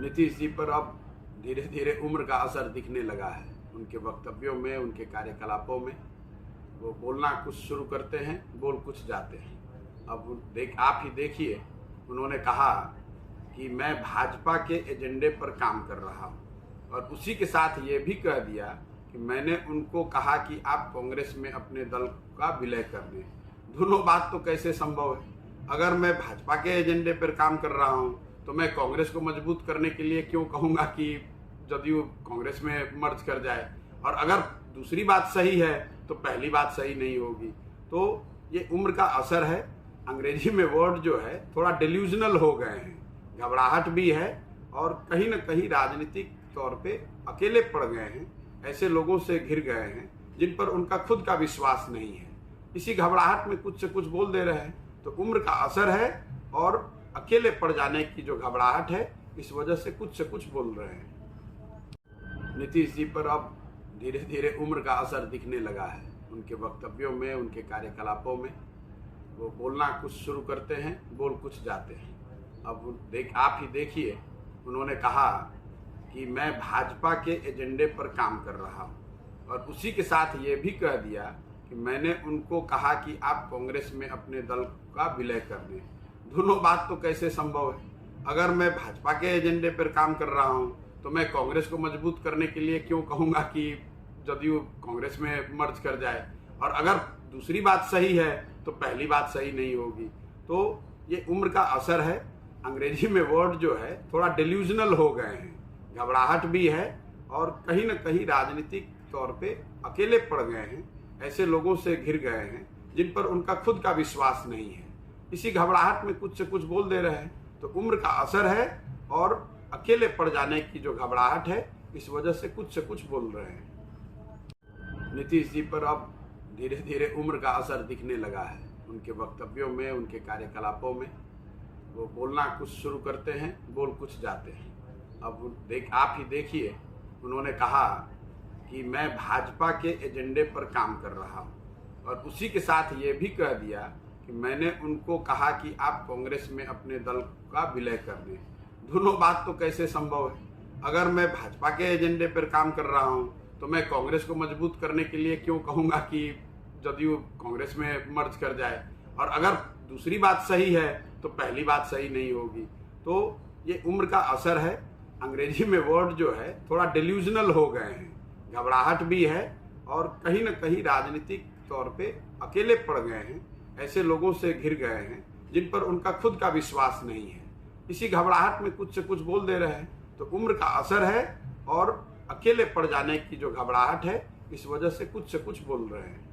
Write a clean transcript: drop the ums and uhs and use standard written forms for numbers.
नीतीश जी पर अब धीरे धीरे उम्र का असर दिखने लगा है। उनके वक्तव्यों में, उनके कार्यकलापों में वो बोलना कुछ शुरू करते हैं, बोल कुछ जाते हैं। अब आप ही देखिए, उन्होंने कहा कि मैं भाजपा के एजेंडे पर काम कर रहा हूं और उसी के साथ ये भी कह दिया कि मैंने उनको कहा कि आप कांग्रेस में अपने दल का विलय कर दें। दोनों बात तो कैसे संभव है? अगर मैं भाजपा के एजेंडे पर काम कर रहा हूं तो मैं कांग्रेस को मजबूत करने के लिए क्यों कहूंगा कि जदयू कांग्रेस में मर्ज कर जाए, और अगर दूसरी बात सही है तो पहली बात सही नहीं होगी। तो ये उम्र का असर है। अंग्रेजी में वर्ड जो है थोड़ा डिल्यूजनल हो गए हैं, घबराहट भी है और कहीं ना कहीं राजनीतिक तौर पे अकेले पड़ गए हैं। ऐसे लोगों से घिर गए हैं जिन पर उनका खुद का विश्वास नहीं है। इसी घबराहट में कुछ से कुछ बोल दे रहे हैं। तो उम्र का असर है और अकेले पड़ जाने की जो घबराहट है, इस वजह से कुछ बोल रहे हैं। नीतीश जी पर अब धीरे धीरे उम्र का असर दिखने लगा है। उनके वक्तव्यों में, उनके कार्यकलापों में वो बोलना कुछ शुरू करते हैं, बोल कुछ जाते हैं। अब आप ही देखिए, उन्होंने कहा कि मैं भाजपा के एजेंडे पर काम कर रहा हूं और उसी के साथ ये भी कह दिया कि मैंने उनको कहा कि आप कांग्रेस में अपने दल का विलय कर दें। दोनों बात तो कैसे संभव है? अगर मैं भाजपा के एजेंडे पर काम कर रहा हूं तो मैं कांग्रेस को मजबूत करने के लिए क्यों कहूंगा कि जदयू कांग्रेस में मर्ज कर जाए, और अगर दूसरी बात सही है तो पहली बात सही नहीं होगी। तो ये उम्र का असर है। अंग्रेजी में वर्ड जो है थोड़ा डिल्यूजनल हो गए हैं, घबराहट भी है और कहीं ना कहीं राजनीतिक तौर पे अकेले पड़ गए हैं। ऐसे लोगों से घिर गए हैं जिन पर उनका खुद का विश्वास नहीं है। इसी घबराहट में कुछ से कुछ बोल दे रहे हैं। तो उम्र का असर है और अकेले पड़ जाने की जो घबराहट है, इस वजह से कुछ बोल रहे हैं। नीतीश जी पर अब धीरे धीरे उम्र का असर दिखने लगा है। उनके वक्तव्यों में, उनके कार्यकलापों में वो बोलना कुछ शुरू करते हैं, बोल कुछ जाते हैं। अब आप ही देखिए, उन्होंने कहा कि मैं भाजपा के एजेंडे पर काम कर रहा हूं और उसी के साथ ये भी कह दिया कि मैंने उनको कहा कि आप कांग्रेस में अपने दल का विलय कर दें। दोनों बात तो कैसे संभव है? अगर मैं भाजपा के एजेंडे पर काम कर रहा हूं तो मैं कांग्रेस को मजबूत करने के लिए क्यों कहूंगा कि जदयू कांग्रेस में मर्ज कर जाए, और अगर दूसरी बात सही है तो पहली बात सही नहीं होगी। तो ये उम्र का असर है। अंग्रेजी में वर्ड जो है थोड़ा डिल्यूजनल हो गए हैं, घबराहट भी है और कहीं ना कहीं राजनीतिक तौर पे अकेले पड़ गए हैं। ऐसे लोगों से घिर गए हैं जिन पर उनका खुद का विश्वास नहीं है। इसी घबराहट में कुछ से कुछ बोल दे रहे हैं। तो उम्र का असर है और अकेले पड़ जाने की जो घबराहट है, इस वजह से कुछ बोल रहे हैं।